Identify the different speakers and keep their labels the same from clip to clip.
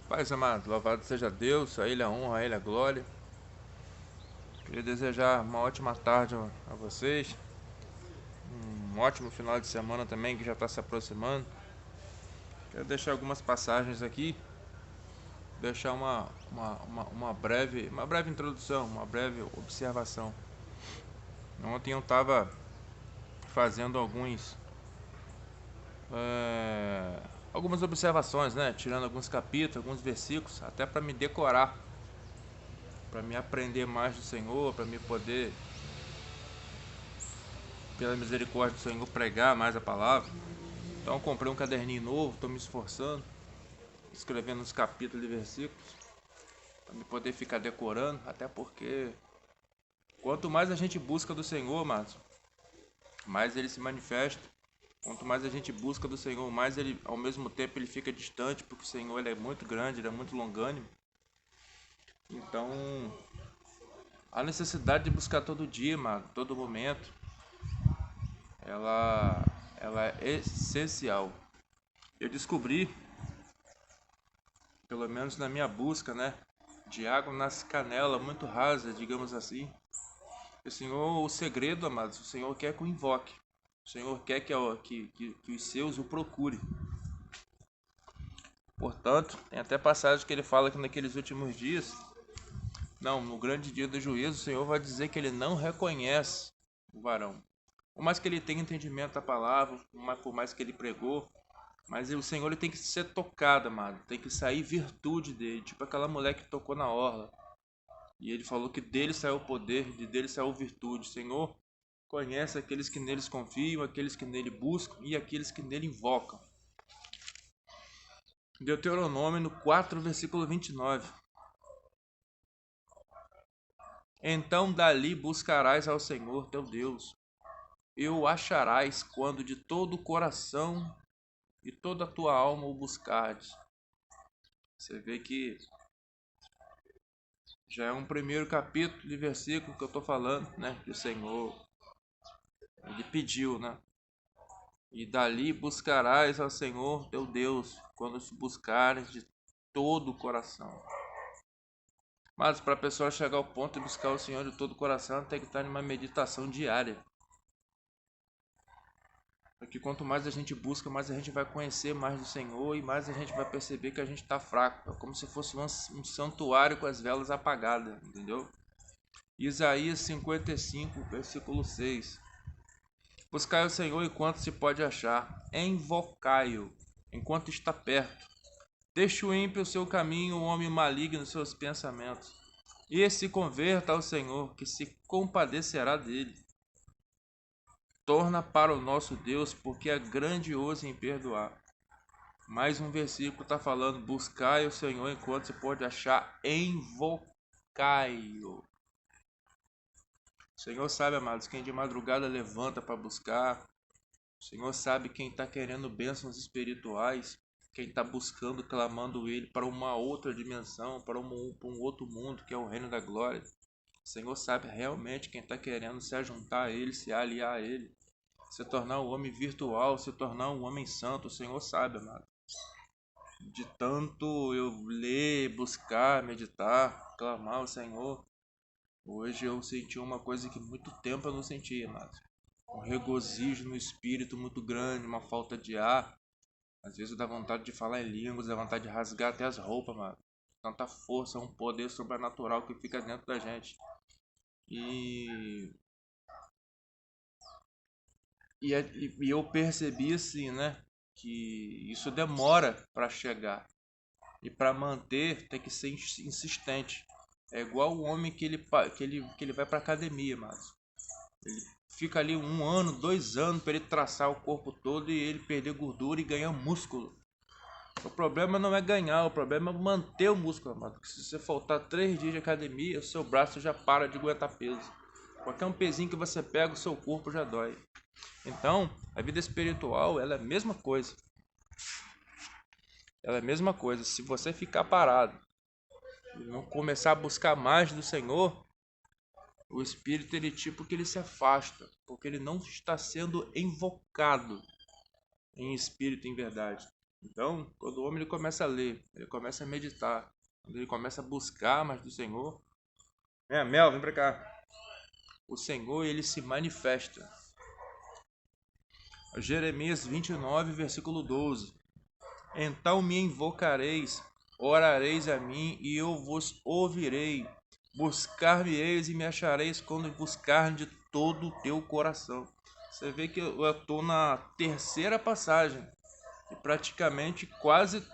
Speaker 1: Paz amado, louvado seja Deus, a Ele a honra, a Ele a glória. Queria desejar uma ótima tarde a vocês, um ótimo final de semana também que já está se aproximando. Quero deixar algumas passagens aqui, deixar uma breve introdução, uma breve observação. Ontem eu estava fazendo algumas observações, né? Tirando alguns capítulos, alguns versículos, até para me decorar, para me aprender mais do Senhor, para me poder, pela misericórdia do Senhor, pregar mais a palavra. Então eu comprei um caderninho novo, estou me esforçando, escrevendo os capítulos e versículos, para me poder ficar decorando, até porque quanto mais a gente busca do Senhor, mas mais ele se manifesta. Quanto mais a gente busca do Senhor, mais ele, ao mesmo tempo, ele fica distante, porque o Senhor ele é muito grande, ele é muito longânimo. Então, a necessidade de buscar todo dia, mano, todo momento, ela, ela é essencial. Eu descobri, pelo menos na minha busca, né, de água nas canelas, muito rasa, digamos assim. O Senhor, o segredo, amados, o Senhor quer que o invoque. O Senhor quer que os seus o procurem. Portanto, tem até passagem que ele fala que naqueles últimos dias, não, no grande dia do juízo, o Senhor vai dizer que ele não reconhece o varão. Por mais que ele tenha entendimento da palavra, por mais que ele pregou, mas o Senhor ele tem que ser tocado, amado. Tem que sair virtude dele, tipo aquela mulher que tocou na orla. E ele falou que dele saiu o poder, de dele saiu virtude. O Senhor conhece aqueles que neles confiam, aqueles que nele buscam e aqueles que nele invocam. Deuteronômio no 4, versículo 29. Então dali buscarás ao Senhor teu Deus, e o acharás quando de todo o coração e toda a tua alma o buscares. Você vê que já é um primeiro capítulo de versículo que eu estou falando, né? Que o Senhor ele pediu, né? E dali buscarás ao Senhor teu Deus, quando se buscares de todo o coração. Mas para a pessoa chegar ao ponto de buscar o Senhor de todo o coração, tem que estar em uma meditação diária. Porque quanto mais a gente busca, mais a gente vai conhecer mais do Senhor e mais a gente vai perceber que a gente está fraco. É como se fosse um santuário com as velas apagadas, entendeu? Isaías 55, versículo 6. Buscai o Senhor enquanto se pode achar, invocai-o enquanto está perto. Deixe o ímpio o seu caminho, o homem maligno os seus pensamentos. E se converta ao Senhor, que se compadecerá dele. Torna para o nosso Deus, porque é grandioso em perdoar. Mais um versículo está falando: buscai o Senhor enquanto se pode achar, invocai-o. O Senhor sabe, amados, quem de madrugada levanta para buscar. O Senhor sabe quem está querendo bênçãos espirituais, quem está buscando, clamando Ele para uma outra dimensão, para um outro mundo, que é o reino da glória. O Senhor sabe realmente quem está querendo se ajuntar a Ele, se aliar a Ele, se tornar um homem virtual, se tornar um homem santo. O Senhor sabe, amado. De tanto eu ler, buscar, meditar, clamar ao Senhor, hoje eu senti uma coisa que muito tempo eu não sentia, amado. Um regozijo no espírito muito grande, uma falta de ar. Às vezes dá vontade de falar em línguas, dá vontade de rasgar até as roupas, mano. Tanta força, um poder sobrenatural que fica dentro da gente. E, e eu percebi assim, né? Que isso demora para chegar. E para manter tem que ser insistente. É igual o homem que ele vai para academia, mas ele fica ali 1 ano, 2 anos para ele traçar o corpo todo e ele perder gordura e ganhar músculo. O problema não é ganhar, o problema é manter o músculo, amado. Porque se você faltar 3 dias de academia, o seu braço já para de aguentar peso. Qualquer um pezinho que você pega, o seu corpo já dói. Então, a vida espiritual, ela é a mesma coisa. Ela é a mesma coisa. Se você ficar parado e não começar a buscar mais do Senhor, o espírito ele tipo que ele se afasta, porque ele não está sendo invocado em espírito em verdade. Então, quando o homem ele começa a ler, ele começa a meditar, quando ele começa a buscar mais do Senhor, Mel, vem pra cá. O Senhor, ele se manifesta. Jeremias 29, versículo 12. Então me invocareis, orareis a mim, e eu vos ouvirei. Buscar-me-eis e me achareis quando buscar de todo o teu coração. Você vê que eu estou na terceira passagem. E praticamente quase...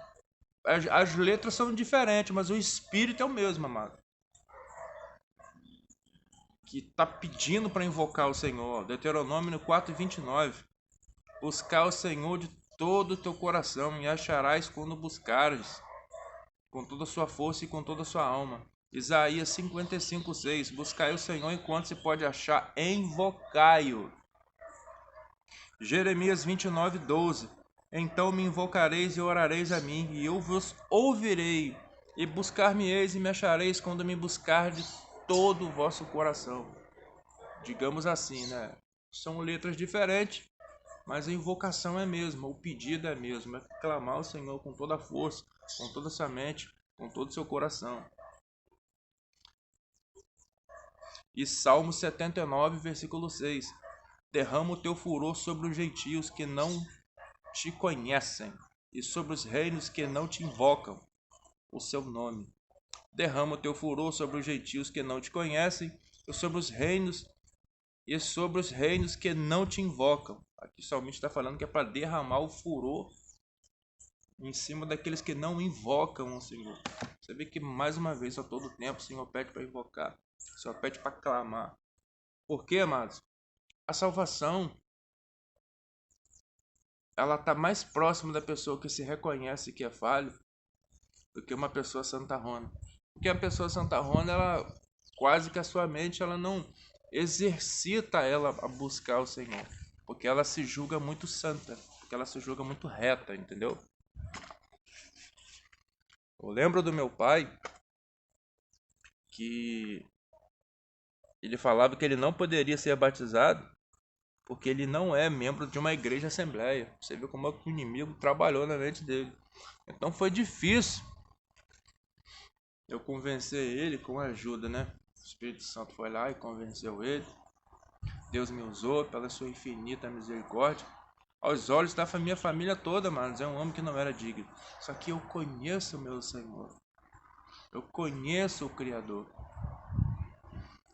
Speaker 1: As letras são diferentes, mas o espírito é o mesmo, amado. Que está pedindo para invocar o Senhor. Deuteronômio 4:29. Buscar o Senhor de todo o teu coração e acharás quando buscares, com toda a sua força e com toda a sua alma. Isaías 55:6. Buscai o Senhor enquanto se pode achar, invocai-o. Jeremias 29:12. Então me invocareis e orareis a mim, e eu vos ouvirei, e buscar-me-eis e me achareis quando me buscar de todo o vosso coração. Digamos assim, né? São letras diferentes, mas a invocação é a mesma, o pedido é o mesmo, é clamar ao Senhor com toda a força, com toda a sua mente, com todo o seu coração. E Salmo 79, versículo 6. Derrama o teu furor sobre os gentios que não te conhecem, e sobre os reinos que não te invocam o seu nome. Derrama o teu furor sobre os gentios que não te conhecem, e sobre os reinos que não te invocam. Aqui o salmista está falando que é para derramar o furor em cima daqueles que não invocam o Senhor. Você vê que mais uma vez, a todo tempo, o Senhor pede para invocar, o Senhor pede para clamar. Por quê, amados? A salvação, ela está mais próxima da pessoa que se reconhece que é falho do que uma pessoa santarrona. Porque a pessoa santarrona, ela quase que a sua mente, ela não exercita ela a buscar o Senhor, porque ela se julga muito santa, porque ela se julga muito reta, entendeu? Eu lembro do meu pai que ele falava que ele não poderia ser batizado porque ele não é membro de uma igreja assembleia. Você vê como é que o inimigo trabalhou na mente dele. Então foi difícil eu convencer ele com a ajuda, né? O Espírito Santo foi lá e convenceu ele. Deus me usou pela sua infinita misericórdia. Aos olhos da minha família toda, mano, é um homem que não era digno. Só que eu conheço o meu Senhor. Eu conheço o Criador.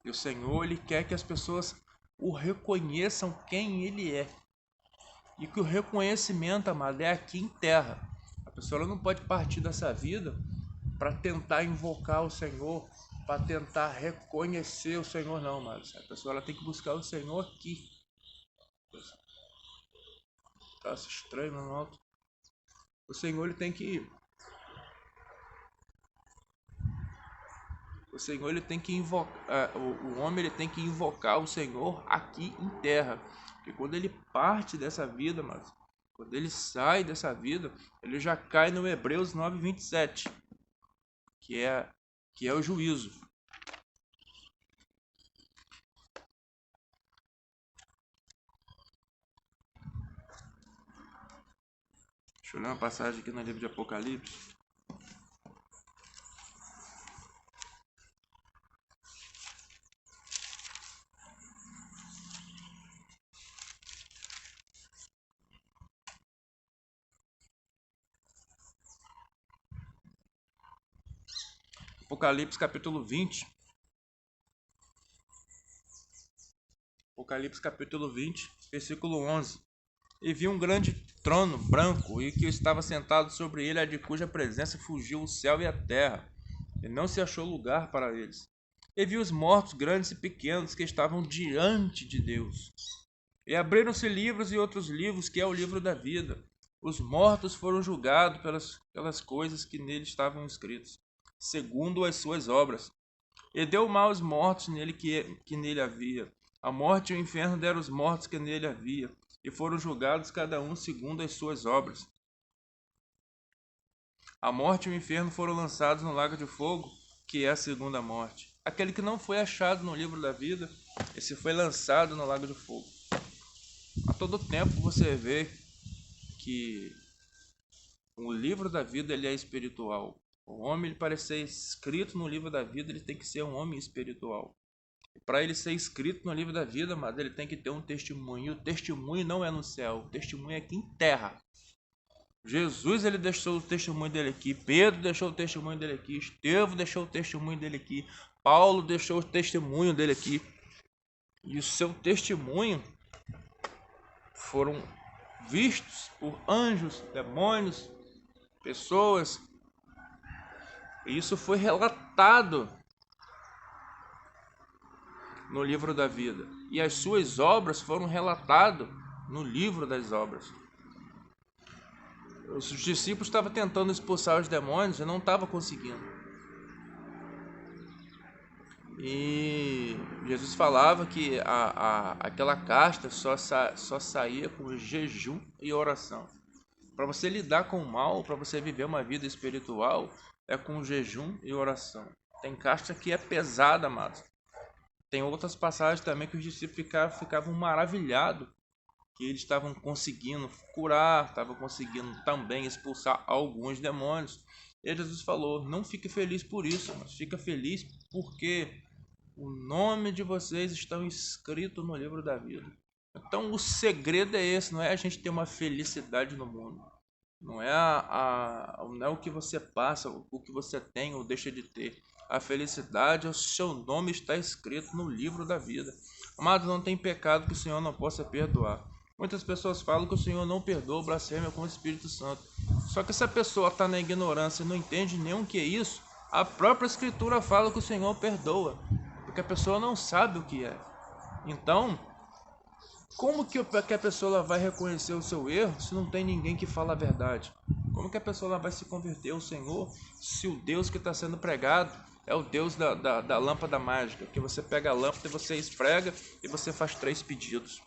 Speaker 1: E o Senhor, Ele quer que as pessoas o reconheçam quem Ele é. E que o reconhecimento, amado, é aqui em terra. A pessoa não pode partir dessa vida para tentar invocar o Senhor, para tentar reconhecer o Senhor, não, mas a pessoa ela tem que buscar o Senhor aqui. Tá estranho, não, alto. O Senhor ele tem que invocar, o homem ele tem que invocar o Senhor aqui em terra. Porque quando ele parte dessa vida, mas quando ele sai dessa vida, ele já cai no Hebreus 9:27, que é o juízo. Deixa eu ler uma passagem aqui no livro de Apocalipse. Apocalipse capítulo 20. Apocalipse capítulo 20, versículo 11. E vi um grande trono branco, e que estava sentado sobre ele, a de cuja presença fugiu o céu e a terra, e não se achou lugar para eles. E vi os mortos, grandes e pequenos, que estavam diante de Deus. E abriram-se livros e outros livros, que é o livro da vida. Os mortos foram julgados pelas coisas que nele estavam escritas, segundo as suas obras. E deu mal aos mortos nele que nele havia. A morte e o inferno deram os mortos que nele havia, e foram julgados cada um segundo as suas obras. A morte e o inferno foram lançados no lago de fogo, que é a segunda morte. Aquele que não foi achado no livro da vida, esse foi lançado no lago de fogo. A todo tempo você vê que O livro da vida ele é espiritual. O homem, para ser escrito no livro da vida, ele tem que ser um homem espiritual. Para ele ser escrito no livro da vida, mas ele tem que ter um testemunho. E o testemunho não é no céu, o testemunho é aqui em terra. Jesus, ele deixou o testemunho dele aqui. Pedro deixou o testemunho dele aqui. Estevão deixou o testemunho dele aqui. Paulo deixou o testemunho dele aqui. E o seu testemunho foram vistos por anjos, demônios, pessoas. E isso foi relatado no livro da vida. E as suas obras foram relatadas no livro das obras. Os discípulos estavam tentando expulsar os demônios e não estavam conseguindo. E Jesus falava que aquela casta só saía com jejum e oração. Para você lidar com o mal, para você viver uma vida espiritual, é com jejum e oração. Tem casta que é pesada, mas tem outras passagens também que os discípulos ficavam maravilhados que eles estavam conseguindo curar, estavam conseguindo também expulsar alguns demônios. E Jesus falou: não fique feliz por isso, mas fica feliz porque o nome de vocês estão escrito no livro da vida. Então o segredo é esse, não é a gente ter uma felicidade no mundo. Não é, não é o que você passa, o que você tem ou deixa de ter. A felicidade é o seu nome está escrito no livro da vida. Amado, não tem pecado que o Senhor não possa perdoar. Muitas pessoas falam que o Senhor não perdoa blasfêmia com o Espírito Santo. Só que se a pessoa está na ignorância e não entende nem o que é isso, a própria Escritura fala que o Senhor perdoa. Porque a pessoa não sabe o que é. Então, como que a pessoa vai reconhecer o seu erro se não tem ninguém que fala a verdade? Como que a pessoa vai se converter ao Senhor se o Deus que está sendo pregado é o Deus da lâmpada mágica? Que você pega a lâmpada e você esfrega e você faz 3 pedidos.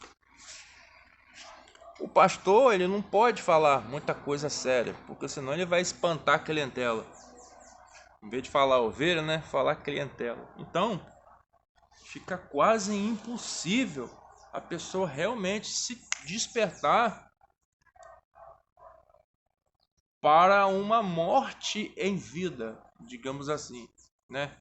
Speaker 1: O pastor, ele não pode falar muita coisa séria, porque senão ele vai espantar a clientela. Em vez de falar ovelha, né? Falar clientela. Então, fica quase impossível a pessoa realmente se despertar para uma morte em vida, digamos assim, né?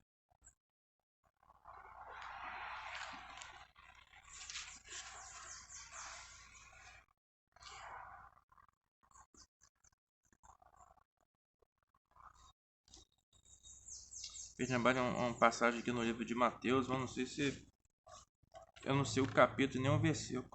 Speaker 1: Fiz lembrar de uma passagem aqui no livro de Mateus, mas não sei se eu não sei o capítulo nem o versículo.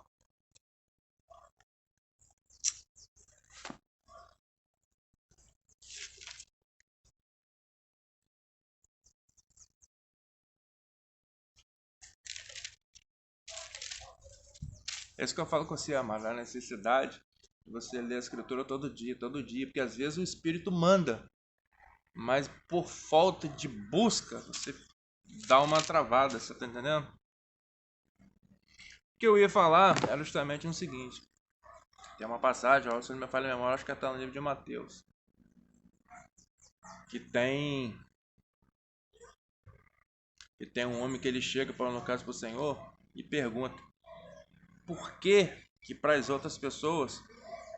Speaker 1: É isso que eu falo com você, amado, a necessidade de você ler a Escritura todo dia, porque às vezes o Espírito manda, mas por falta de busca, você dá uma travada, você tá entendendo? O que eu ia falar era justamente o seguinte. Tem uma passagem, se não me falha a memória, acho que está no livro de Mateus. Que tem um homem que ele chega para no caso para o Senhor e pergunta por que para as outras pessoas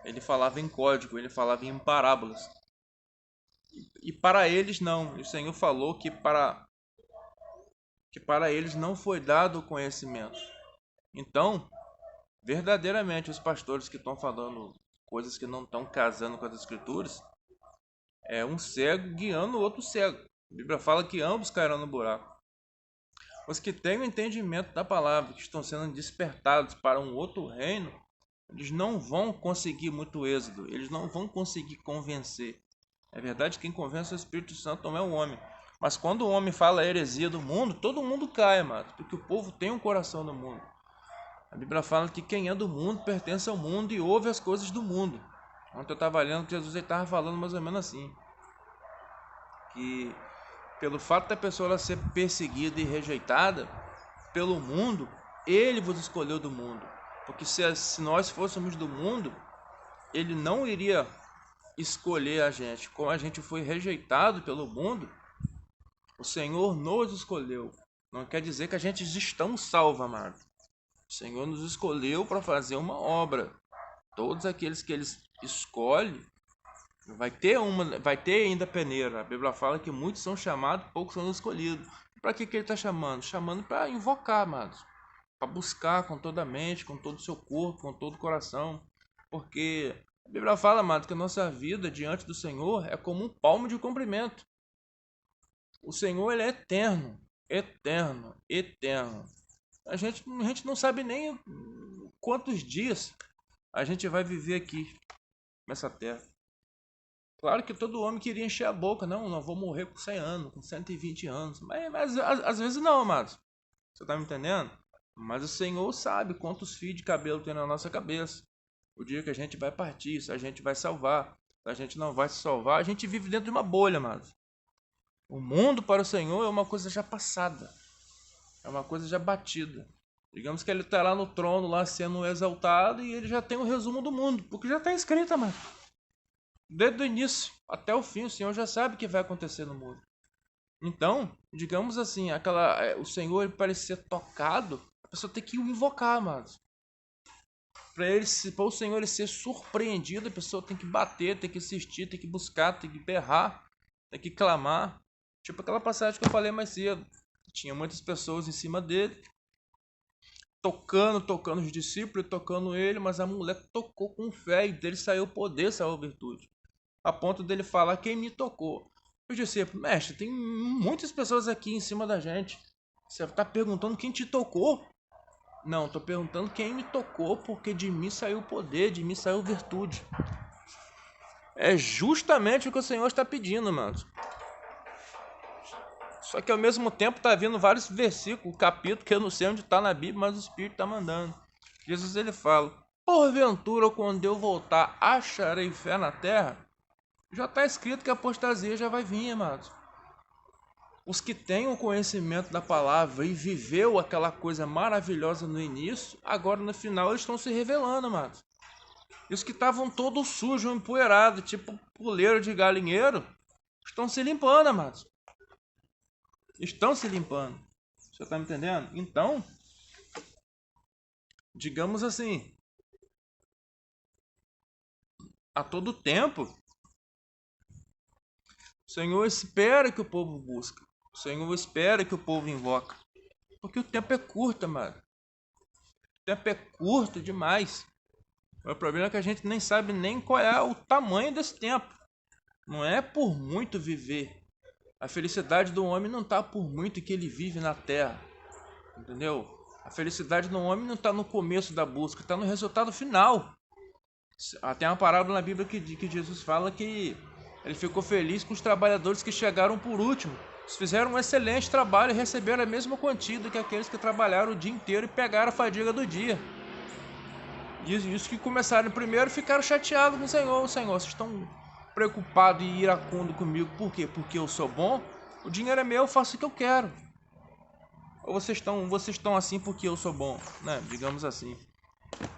Speaker 1: ele falava em código, ele falava em parábolas. E para eles não. E o Senhor falou que para eles não foi dado o conhecimento. Então, verdadeiramente, os pastores que estão falando coisas que não estão casando com as Escrituras, é um cego guiando o outro cego. A Bíblia fala que ambos cairão no buraco. Os que têm o entendimento da palavra, que estão sendo despertados para um outro reino, eles não vão conseguir muito êxito, eles não vão conseguir convencer. É verdade que quem convence o Espírito Santo não é o homem. Mas quando o homem fala a heresia do mundo, todo mundo cai, amado, porque o povo tem um coração no mundo. A Bíblia fala que quem é do mundo pertence ao mundo e ouve as coisas do mundo. Ontem eu estava lendo que Jesus estava falando mais ou menos assim. Que pelo fato da pessoa ser perseguida e rejeitada pelo mundo, ele vos escolheu do mundo. Porque se nós fôssemos do mundo, ele não iria escolher a gente. Como a gente foi rejeitado pelo mundo, o Senhor nos escolheu. Não quer dizer que a gente estamos salvos, amado. O Senhor nos escolheu para fazer uma obra. Todos aqueles que ele escolhe, Vai ter ainda peneira. A Bíblia fala que muitos são chamados, poucos são escolhidos. Para que ele está chamando? Chamando para invocar, amados. Para buscar com toda a mente, com todo o seu corpo, com todo o coração. Porque a Bíblia fala, amados, que a nossa vida diante do Senhor é como um palmo de comprimento. O Senhor, ele é eterno, eterno, eterno. A gente não sabe nem quantos dias a gente vai viver aqui nessa terra. Claro que todo homem queria encher a boca. Não vou morrer com 100 anos, com 120 anos. Mas às vezes não, amados. Você tá me entendendo? Mas o Senhor sabe quantos fios de cabelo tem na nossa cabeça. O dia que a gente vai partir, se a gente vai salvar, se a gente não vai se salvar, a gente vive dentro de uma bolha, amados. O mundo para o Senhor é uma coisa já passada. É uma coisa já batida. Digamos que ele está lá no trono, lá sendo exaltado, e ele já tem o resumo do mundo. Porque já está escrito, amados. Desde o início até o fim, o Senhor já sabe o que vai acontecer no mundo. Então, digamos assim, o Senhor ele para ser tocado, a pessoa tem que o invocar, amados. Para o Senhor ele ser surpreendido, a pessoa tem que bater, tem que insistir, tem que buscar, tem que berrar, tem que clamar. Tipo aquela passagem que eu falei mais cedo. Tinha muitas pessoas em cima dele, tocando os discípulos, tocando ele, mas a mulher tocou com fé e dele saiu o poder, saiu a virtude. A ponto dele falar, quem me tocou? Eu disse, mestre, tem muitas pessoas aqui em cima da gente. Você está perguntando quem te tocou? Não, estou perguntando quem me tocou, porque de mim saiu poder, de mim saiu virtude. É justamente o que o Senhor está pedindo, mano. Só que ao mesmo tempo está vindo vários versículos, capítulos, que eu não sei onde está na Bíblia, mas o Espírito está mandando. Jesus ele fala, porventura quando eu voltar acharei fé na terra? Já está escrito que a apostasia já vai vir, amados. Os que têm o conhecimento da palavra e viveu aquela coisa maravilhosa no início, agora no final eles estão se revelando, amados. E os que estavam todos sujos, empoeirados, tipo puleiro de galinheiro, estão se limpando, amados. Estão se limpando. Você está me entendendo? Então, digamos assim, a todo tempo, o Senhor espera que o povo busque. O Senhor espera que o povo invoque. Porque o tempo é curto, mano. O tempo é curto demais. O problema é que a gente nem sabe nem qual é o tamanho desse tempo. Não é por muito viver. A felicidade do homem não está por muito que ele vive na terra. Entendeu? A felicidade do homem não está no começo da busca, está no resultado final. Tem uma parábola na Bíblia que Jesus fala que ele ficou feliz com os trabalhadores que chegaram por último. Eles fizeram um excelente trabalho e receberam a mesma quantia do que aqueles que trabalharam o dia inteiro e pegaram a fadiga do dia. E os que começaram primeiro ficaram chateados com o Senhor. Senhor, vocês estão preocupados e iracundos comigo. Por quê? Porque eu sou bom? O dinheiro é meu, eu faço o que eu quero. Ou vocês estão assim porque eu sou bom, né? Digamos assim.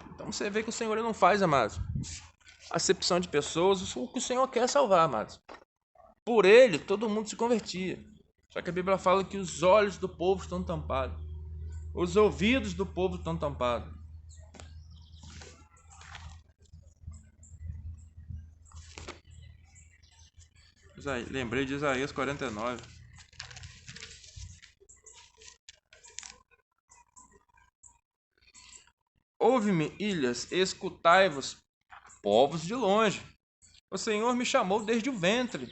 Speaker 1: Então você vê que o Senhor não faz, amados, acepção de pessoas. O que o Senhor quer é salvar, amados. Por ele, todo mundo se convertia. Só que a Bíblia fala que os olhos do povo estão tampados. Os ouvidos do povo estão tampados. Lembrei de Isaías 49. Ouve-me, ilhas, escutai-vos, povos de longe. O Senhor me chamou desde o ventre,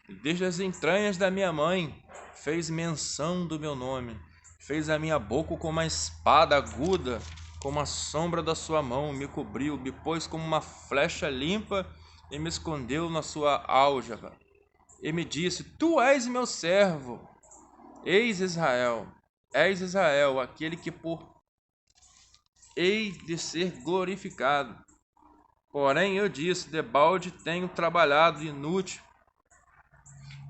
Speaker 1: e desde as entranhas da minha mãe, fez menção do meu nome. Fez a minha boca como uma espada aguda, como a sombra da sua mão, me cobriu, me pôs como uma flecha limpa e me escondeu na sua álgava. E me disse, tu és meu servo, és Israel, aquele que por hei de ser glorificado. Porém eu disse, debalde tenho trabalhado inútil,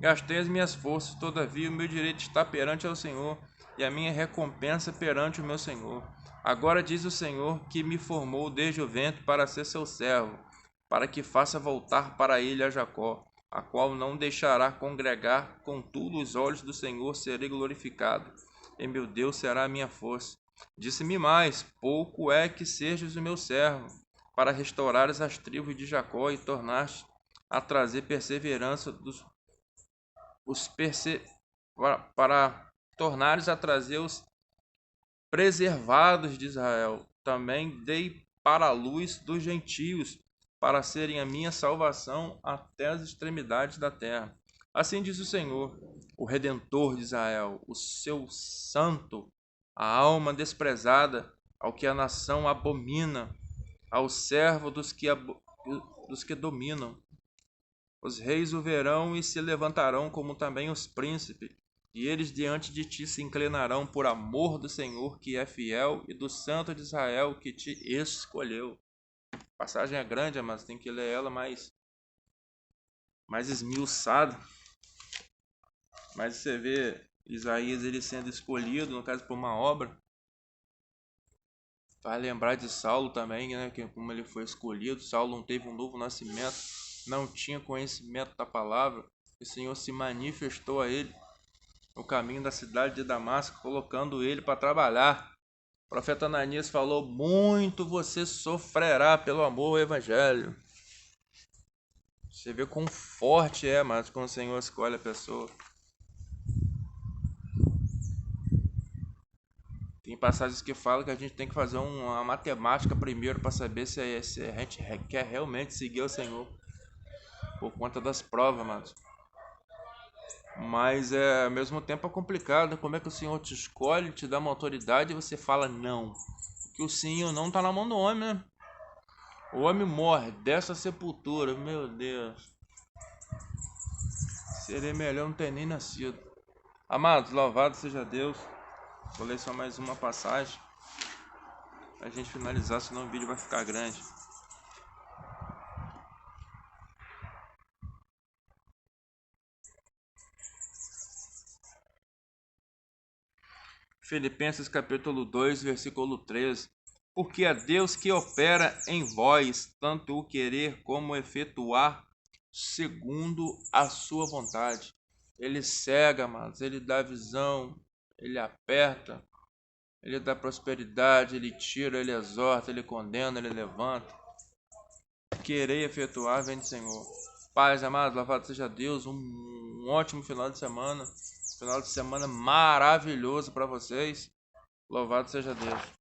Speaker 1: gastei as minhas forças, todavia o meu direito está perante ao Senhor, e a minha recompensa perante o meu Senhor. Agora diz o Senhor, que me formou desde o ventre para ser seu servo, para que faça voltar para ele a Jacó, a qual não deixará congregar, contudo os olhos do Senhor serei glorificado, e meu Deus será a minha força. Disse-me mais, pouco é que sejas o meu servo, para restaurares as tribos de Jacó e tornaste a trazer perseverança para tornares a trazer os preservados de Israel. Também dei para a luz dos gentios, para serem a minha salvação até as extremidades da terra. Assim diz o Senhor, o Redentor de Israel, o seu santo, a alma desprezada, ao que a nação abomina, ao servo dos que dominam. Os reis o verão e se levantarão, como também os príncipes, e eles diante de ti se inclinarão por amor do Senhor, que é fiel, e do Santo de Israel, que te escolheu. A passagem é grande, mas tem que ler ela mais esmiuçada. Mas você vê Isaías ele sendo escolhido, no caso, por uma obra. Vai lembrar de Saulo também, né? Que como ele foi escolhido, Saulo não teve um novo nascimento, não tinha conhecimento da palavra. O Senhor se manifestou a ele no caminho da cidade de Damasco, colocando ele para trabalhar. O profeta Ananias falou: muito você sofrerá pelo amor ao evangelho. Você vê quão forte é, mas quando o Senhor escolhe a pessoa. Tem passagens que falam que a gente tem que fazer uma matemática primeiro para saber se a gente quer realmente seguir o Senhor. Por conta das provas, mano. Mas ao mesmo tempo é complicado. Como é que o Senhor te escolhe, te dá uma autoridade e você fala não? Porque o sim ou não tá na mão do homem, né? O homem morre dessa sepultura, meu Deus. Seria melhor não ter nem nascido. Amados, louvado seja Deus. Vou ler só mais uma passagem pra gente finalizar, senão o vídeo vai ficar grande. Filipenses capítulo 2, versículo 13. Porque é Deus que opera em vós, tanto o querer como o efetuar, segundo a sua vontade. Ele cega, amados, ele dá visão, ele aperta, ele dá prosperidade, ele tira, ele exorta, ele condena, ele levanta. Querer efetuar vem do Senhor. Paz, amados, louvado seja Deus, um ótimo final de semana. Final de semana maravilhoso para vocês. Louvado seja Deus.